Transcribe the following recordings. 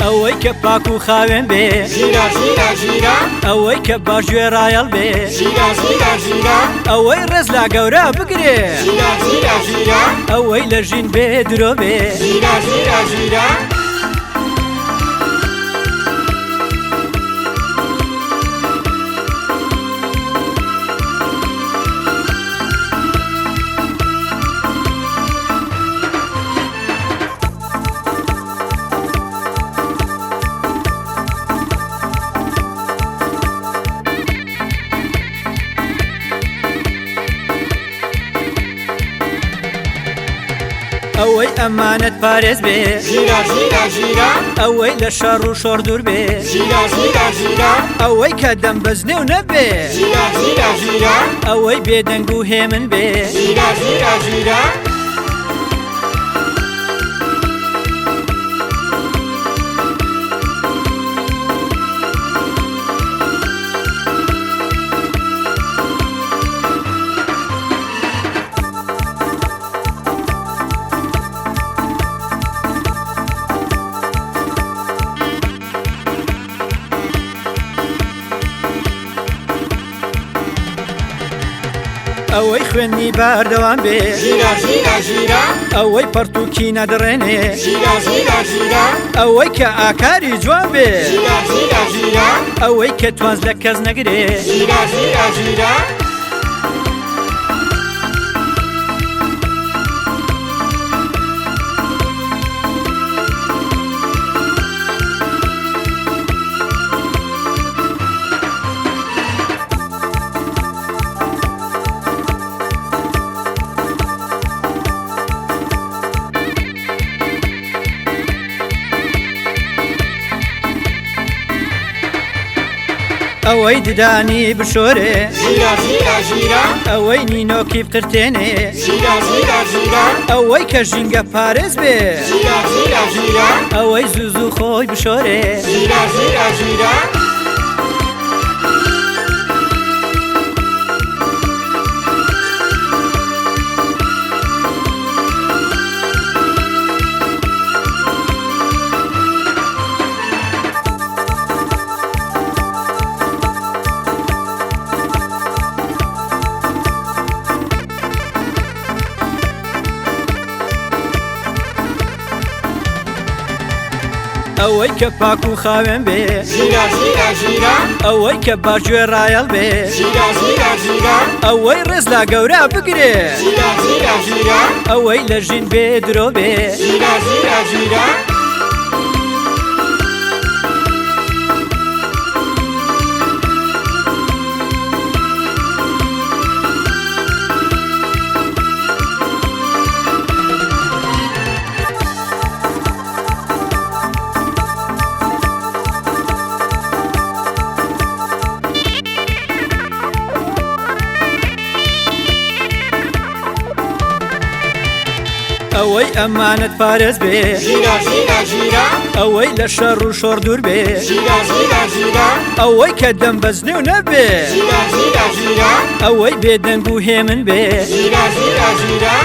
ئەوەی کە پاک و خاوێن بێ ژیرە ژیرە ژیرە ئەوەی کە باژێ ڕایەڵ بێ ژیرە ژیرە ژیرە ئەوەی ڕێز لا گەورە بگرێ ژیرە ژیرە ژیرە ئەوەی لە ژین بێ درۆ بێ ژیرە ژیرە ژیرە ئەوەی ئەمانەت پارێز بێ ژیرە ژیرە ژیرە ئەوەی لە شەڕ و شۆڕ دوور بێ ژیرە ژیرە ژیرە ئەوەی کە دەم بەزنێ و نەبێ ژیرە ژیرە ژیرە ئەوەی بێدەنگ و هێمن بێ ژیرە ژیرە ژیرە ئەوەی خوێنی باردەوام بێ ژیرە ژیرە ژیرە ئەوەی پەرتووکی نەدڕێنێ ژیرە ژیرە ژیرە ئەوەی کە ئاکاری جوان بێ ژیرە ژیرە ژیرە ئەوەی کە توانز لە کەس نەگرێ ژیرە ژیرە ژیرە ئەوەی ددانی بشۆرێ ژیرە ژیرە ژیرە ئەوەی نینۆکی بقرتێنێ ژیرە ژیرە ژیرە ئەوەی کە ژینگە پارێز بێ ژیرە ژیرە ژیرە ئەوەی زوو خۆی بشۆرێ ژیرە ژیرە ژیرە ئەوەی کە پاک و خاوێن بێ ژیرە ژیرە ژیرە ئەوەی کە باژێ ڕایەڵ بێ ژیرە ژیرە ژیرە ئەوەی ڕێز لا گەورە بگرێ ژیرە ژیرە ژیرە ئەوەی لە ژین بێ درۆ بێ ژیرە ژیرە ژیرە ئەوەی ئەمانەت پارێز بێ ژیرە ژیرە ژیرە ئەوەی لە شەڕ و شۆڕ دوور بێ ژیرە ژیرە ژیرە ئەوەی کە دەم بەزنێ و نەبێ ژیرە ژیرە ژیرە ئەوەی بێدەنگ و هێمن بێ ژیرە ژیرە ژیرە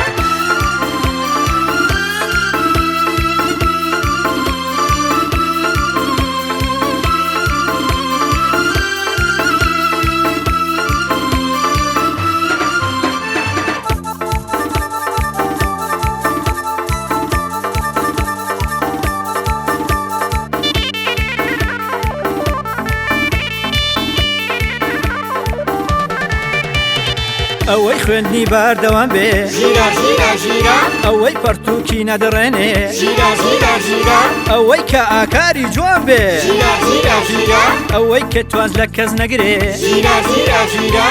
ئەوەی خوێندنی باردەوام بێ ژیرە ژیرە ژیرە ئەوەی پەرتووکی نەدڕێنێ ژیرە ژیرە ژیرە ئەوەی کە ئاکاری جوان بێ ژیرە ژیرە ژیرە ئەوەی کە توانز لە کەس نەگرێ ژیرە ژیرە ژیرە